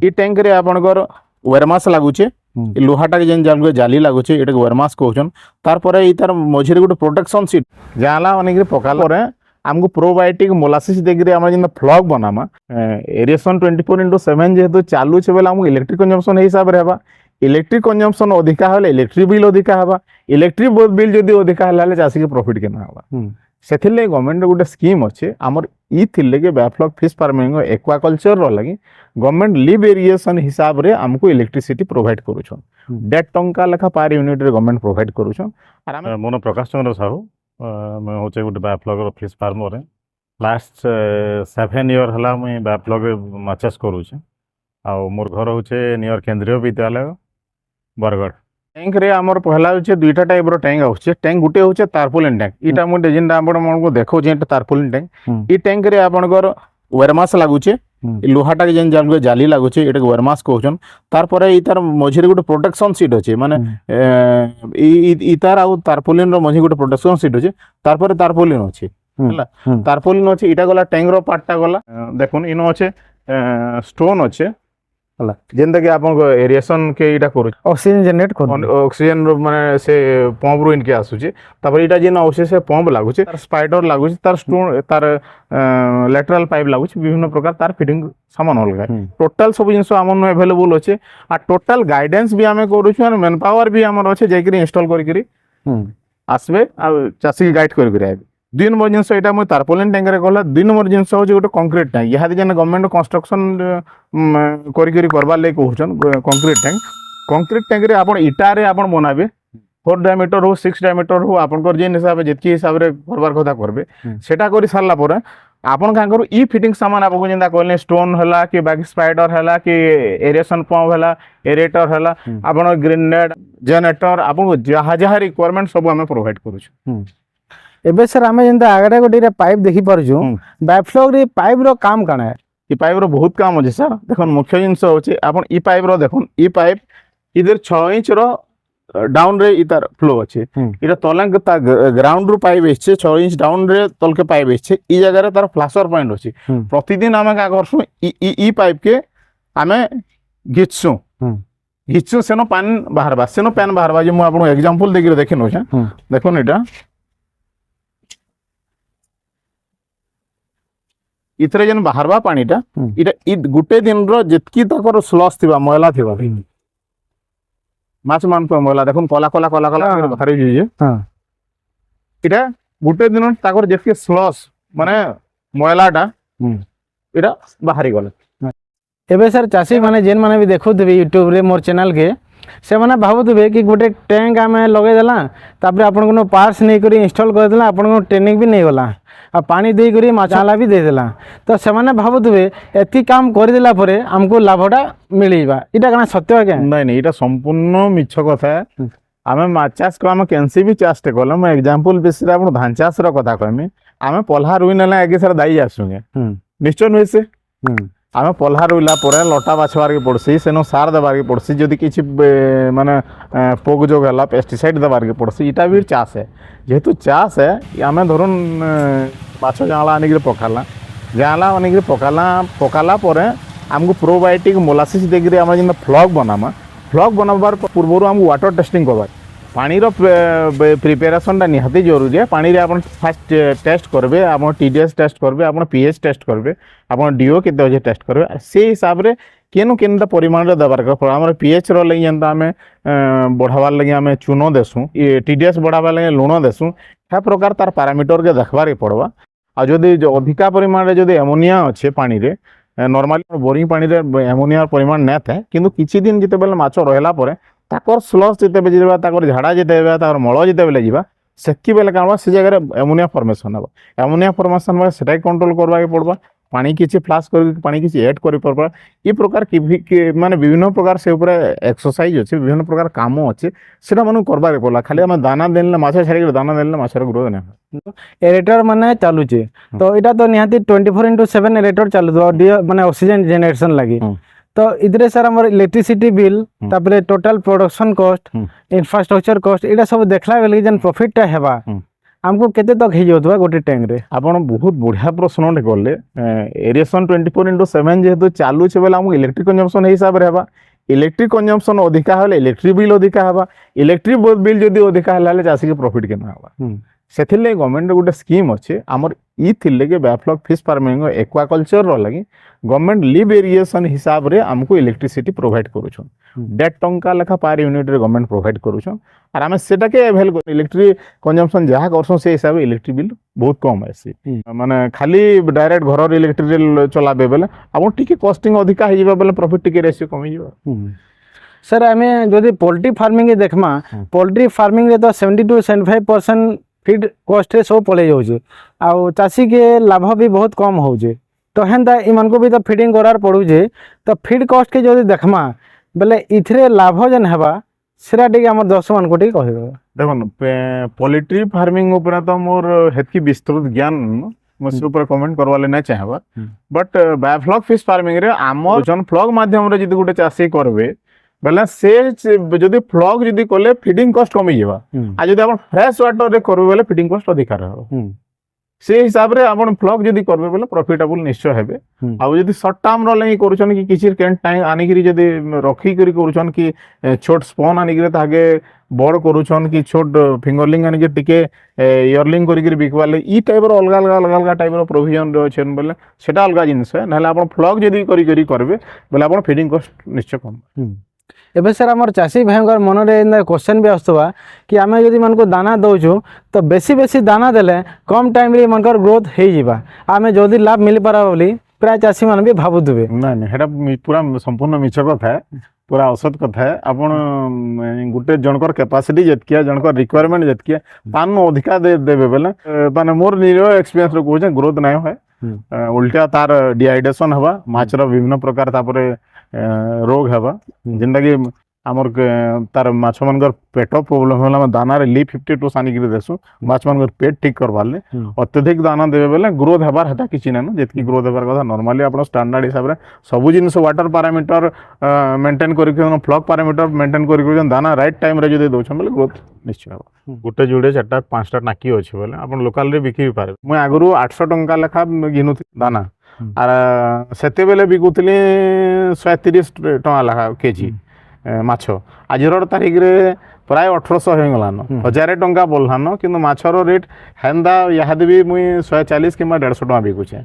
इ टैंक रे आपनकर वेरमास लागुचे लोहाटा के जेन जाली लागुचे एटा वेरमास कहउछन तार परे इ तार मझिरे गुटे प्रोटेक्शन सीट जाला अनेक पकाला परे हमको प्रोबायोटिक मोलासिस देकरी हम जिन फ्लॉग बनामा एरिएशन 24/7 जेहेतु चालू छे बेला हमको इलेक्ट्रिक कंजम्पशन हिसाब रे हबा इलेक्ट्रिक कंजम्पशन अधिका होले इलेक्ट्रिक बिल अधिका हबा इलेक्ट्रिक बिल जदी अधिका हलाले चासी के प्रॉफिट केना हबा सेथिले गवर्नमेंट गुटे स्कीम अच्छे हमर इ थिले के बैफ्लॉग फिश फार्मिंग एक्वाकल्चर रो लगी गवर्नमेंट लिव एरिएशन हिसाब रे हमको इलेक्ट्रिसिटी प्रोवाइड करूछन 1.5 टंका लेखा पर यूनिट रे गवर्नमेंट प्रोवाइड करूछन आर हम मोनो प्रकाश चंद्र साहू मैं होचे गुटे बैफ्लॉग फिश फार्म रे लास्ट 7 ईयर हला मैं बैफ्लॉग माचेस करूछे आ मोर घर होचे नियर केंद्रीय विद्यालय बरगढ़ टैंक रे हमर पहला होचे दुईटा टाइप रो टैंक आउचे टैंक गुटे होचे तारपोलिन टैंक इटा मु जेनटा आपण मन को देखो जे तारपोलिन टैंक इ टैंक रे आपनकर वेरमास लागुचे लोहाटा के जेन जाली लागुचे एटा वेरमास कहउछन तार परे इ तार मझिरे गुटे प्रोटेक्शन सीट अछि माने इ तार आ तारपोलिन रो मझि गुटे प्रोटेक्शन सीट अछि तार परे तारपोलिन अछि हला तारपोलिन अछि इटा गला टैंक रो पार्टटा गला देखुन इनो अछि स्टोन अछि हला जेंदा के आपन एरिएशन के इटा करू ऑक्सीजन जनरेट करू ऑक्सीजन रो माने से पंप रो इनके आसुचे तापर इटा जेन औसे से पंप लागुचे तार स्पाइडर लागुचे तार स्टोन तार लैटरल पाइप लागुचे विभिन्न प्रकार तार फिटिंग सामान अलगा टोटल सब जिंस हमन अवेलेबल अछि आ टोटल गाइडेंस भी हमें करू छ और मैन पावर भी हमर अछि जे कि इंस्टॉल करि करि आसबे आ चासी गाइड करि करि आबे 2 नंबर जिनस एटा म तारपोलिन टैंक रे कहला 2 नंबर जिनस हो जे गोटे कंक्रीट टैंक यहा जे गवर्नमेंट कंस्ट्रक्शन करि करि करबा ले कहउछन कंक्रीट टैंक रे आपण इटा रे आपण बनाबे 4 डायमीटर हो 6 डायमीटर हो आपण कर जे हिसाब जेतकी हिसाब रे करबार कथा करबे सेटा करि सारला परे आपण कांकर ई फिटिंग सामान आपको जेंदा कहले स्टोन हला कि बाकी स्पाइडर हला कि एरेशन पंप हला एरेटर हला आपण ग्रेनेड जनरेटर आपण जहा जहा रिक्वायरमेंट सब हमें प्रोवाइड करू छ एबे सर हमें जेंदा आगडा गोटे पाइप देखि परजु बैफ्लॉग रे पाइप रो काम काना है ई पाइप रो बहुत काम अछि सर देखन मुख्य जिंस होछि आपण ई पाइप रो देखन ई पाइप इधर 6 इंच रो डाउन रे इतार फ्लो अछि इरा तलंग ता ग्राउंड रो पाइप अछि 6 इंच डाउन रे तल के पाइप अछि ई जगह रे तार फ्लैशर पॉइंट अछि प्रतिदिन हमें का करसु ई पाइप के हमें घिचसु सेनो पानी बाहरबा सेनो पैन बाहरबा जे मु आपण एग्जांपल देखि देखिनो छ देखोन इटा इतरे जन बाहरबा पानीटा इटा इ गुटे दिन रो जेतकी तकर स्लस थिबा मैला थिबा माछ मान पर मैला देखुन कला कला कला कला बाहर जे हां इटा गुटे दिन तकर जेतकी स्लस माने मैलाटा इटा बाहरी गले एबे सर चासी माने जेन माने भी देखुथबे YouTube रे मोर चैनल के से माने भाबुथबे कि गोटे टैंक आमे लगे देला तापर आपन कोनो पार्ट्स नै करी इंस्टॉल कर देला आपन को ट्रेनिंग भी नै होला आ पानी दे करी माछाला भी दे देला तो से माने भाबुथबे एती काम कर देला परे हमको लाभटा मिलीबा इटा कना सत्य है नै नै इटा संपूर्ण मिछ कथा आमे माछ चाष को आमे कैंसी भी चाष ते कोला मैं एग्जांपल बेसिस आपन धान चाष रो कथा कहमी आमे पल्हा रुई नला आगे सर दाई आसुगे निश्चय होय से आमे पल्हा रुइला परे लटा बाछवार के पड़सी सेनो सार देबार के पड़सी जदी किछि माने पोक जोग हला पेस्टिसाइड देबार के पड़सी इटा भी चाष है जेहेतु चाष है आमे धरुन माछ जाला आनी के पकाला परे हमको प्रोबायोटिक मोलासिस देकरी हम जिन फ्लॉग बनाबार पूर्व हमको वाटर टेस्टिंग करबार पानी रो प्रिपरेशन टा निहाती जरूरी है पानी रे आपण फर्स्ट टेस्ट करबे आपण टीडीएस टेस्ट करबे आपण पीएच टेस्ट करबे आपण डीओ केते होजे टेस्ट करबे से हिसाब रे केनु केनटा परिमाण रे दबार कर हमर पीएच रो लई जंता हमें बढ़ावार लगी हमें चूनो देसु ये टीडीएस बढ़ावार लगी लूण देसु था प्रकार तार पैरामीटर के देखबार पड़वा आ जदी अधिका परिमाण रे जदी एमोनिया अच्छे पानी रे नॉर्मली बोरिंग पानी रे एमोनिया परिमाण नै था किंतु किछि दिन जते बेले माछ रहला परे ताकर स्लस जते बेले जिबा ताकर झाड़ा जते बेले ताकर मळ जते बेले जिबा सेकी बेले कावा से जगह रे एमोनिया फॉर्मेशन हबा एमोनिया फॉर्मेशन में सेटाई कंट्रोल करबा के पड़बा पानी किछि फ्लाश कर पानी किछि ऐड करि परबा ई प्रकार की माने विभिन्न प्रकार से ऊपर एक्सरसाइज अछि विभिन्न प्रकार काम अछि सेटा मानु करबा के पड़ला खाली हम दाना देले माछ छाड़ी के दाना देले माछ रो ग्रोथ नै एरेटर माने चालू छे तो इटा तो निहाती 24/7 एरेटर चालू दो माने ऑक्सीजन जनरेशन लागि तो इधरे सर हमर इलेक्ट्रिसिटी बिल तापरे total production cost infrastructure cost इटा सब देखला बेले जन प्रॉफिट टा हेबा आमको केते तक हो जाउथबा गोटे टैंक रे? ଆପଣ ବହୁତ ବଢ଼ିଆ ପ୍ରଶ୍ନଟେ କଲେ ଏରିଏସନ୍ 24/7 ଯେହେତୁ ଚାଲୁଛେ ବେଲେ ଆମକୁ ଇଲେକ୍ଟ୍ରିକ୍ କନଜମ୍ପସନ୍ ହିସାବରେ ହେବା ଇଲେକ୍ଟ୍ରିକ୍ କନଜମ୍ପସନ୍ ଅଧିକା ହେଲେ ଇଲେକ୍ଟ୍ରିକ୍ ବିଲ୍ ଅଧିକା ହେବା ଇଲେକ୍ଟ୍ରିକ୍ ବିଲ୍ ଯଦି ଅଧିକା ହେଲା ହେଲେ ଚାଷୀକେ ପ୍ରଫିଟ୍ କେନ ହେବା ସେଥିର୍ଲାଗି ଗଭର୍ଣ୍ଣମେଣ୍ଟ ଗୋଟେ ସ୍କିମ୍ ଅଛି ଆମର ଇ ଥିଲେ କି ବ୍ୟାଫ୍ଲକ୍ ଫିସ୍ ଫାର୍ମିଂ ଏକ୍ୱାକଲଚର୍ର ଲାଗି ଗଭର୍ଣ୍ଣମେଣ୍ଟ ଲିଭ୍ ଏରିଏସନ୍ ହିସାବରେ ଆମକୁ ଇଲେକ୍ଟ୍ରିସିଟି ପ୍ରୋଭାଇଡ଼ କରୁଛନ୍ 1.5 ଟଙ୍କା ଲେଖା ପାର୍ ୟୁନିଟ୍ରେ ଗଭର୍ଣ୍ଣମେଣ୍ଟ ପ୍ରୋଭାଇଡ଼ କରୁଛନ୍ আর আমি সেটাকে এভেল করি ইলেকট্রিক কনজম্পশন যাহা করছন সেই হিসাবে ইলেকট্রিক বিল বহুত কম আসি মানে খালি ডাইরেক্ট ঘরর ইলেকট্রিক চলাবে বেলে আপন টিকে কস্টিং অধিকা হয়ে যাবে বেলে প্রফিট টিকে রেশিও কমি যাবে सर आम जदि पोल्ट्री फार्मिंग देखमा पोल्ट्री फार्मिंग रे तो 70 to 75% फीड कॉस्ट रे सब पड़े जाउछे आ चासी के लाभ भी बहुत कम होउछे तो हेंता इमान को भी तो फीडिंग करार पड़ुछे तो फीड कॉस्ट के जदि देखमा बेले इथरे लाभ जन हेबा सेरा टिके हमर दर्शक मान को टिके कहबो देखन पोल्ट्री फार्मिंग ऊपर तो मोर हेतकी विस्तृत ज्ञान मुझे ऊपर कमेंट करवाले नहीं चाहबा बट बायोफ्लॉक फिश फार्मिंग रे आमर जन फ्लॉग माध्यम रे जदि गुटे चासी करबे बेले से जदि फ्लॉग जदि कले फीडिंग कॉस्ट कमी जेबा आ जदि आपण फ्रेश वाटर रे करबे बेले फीडिंग कॉस्ट अधिक रहबो से हिसाब रे आपण फ्लॉग जदि करबे बेले प्रॉफिटेबल निश्चय हेबे आ जदि शॉर्ट टर्म रो लई करूछन कि किछि कैंट टाइम आनी करी जदि रखी करी करूछन कि छोट स्पॉन आनी करी तागे बड़ करूछन कि छोट फिंगरलिंग आनी के टिके इयरलिंग करी करी बिकवाले ई टाइप रो अलग अलग टाइप रो प्रोविजन रो छन बेले सेटा अलग जिंस है नहले आपण फ्लॉग जदि करी करी करबे बेले आपण फीडिंग कॉस्ट निश्चय कम एबे सर आमर चाषी भाई मन में क्वेश्चन भी आसुवा कि आम जदि मन को दाना दौचु तो बेसी दाना देले कम टाइम रे मनकर ग्रोथ हो जावा आम जल्दी लाभ मिल पारा बोली प्राय चाषी मान भी भावुवे नहीं हेटा पूरा संपूर्ण मिछ कथा है पूरा असत कथा है आपण गुटे जनकर कैपेसिटी जतकिया जनकर रिक्वायरमेंट जतकिया तान अधिका देबे बेले माने मोर निरो एक्सपीरियंस रो कोजे ग्रोथ नाही होय उल्टा तार डिहाइड्रेशन हवा माछर विभिन्न प्रकार तापरे रोग हवा जिंदा कि आमर तार माछ मानकर पेट प्रॉब्लम होला दाना रे ली 52 सानी गिरे देसु माछ मानकर पेट ठीक करवाले अत्यधिक दाना देबे बेले ग्रोथ हबार हटा किछि ना जेतकी ग्रोथ हबार कथा नॉर्मली आपण स्टैंडर्ड हिसाब रे सब जिंस वाटर पैरामीटर मेंटेन करि फ्लॉग पैरामीटर मेंटेन करि दाना राइट टाइम रे जदि दोछन बेले ग्रोथ निश्चय हबा गुटे जुड़े 4-5टा नाकी अछि बेले आपण लोकल रे बिकि पारे मु आगरु 800 टंका लेखा गिनु दाना आर सेते बेले बिकुतली 130 टंका लेखा केजी माछ आजर तारीख रे प्राय 1800 हो गलान 1000 टंका बोलहान किंतु माछर रेट हेंदा याद भी मुई 140 कि 150 टंका बिकुचे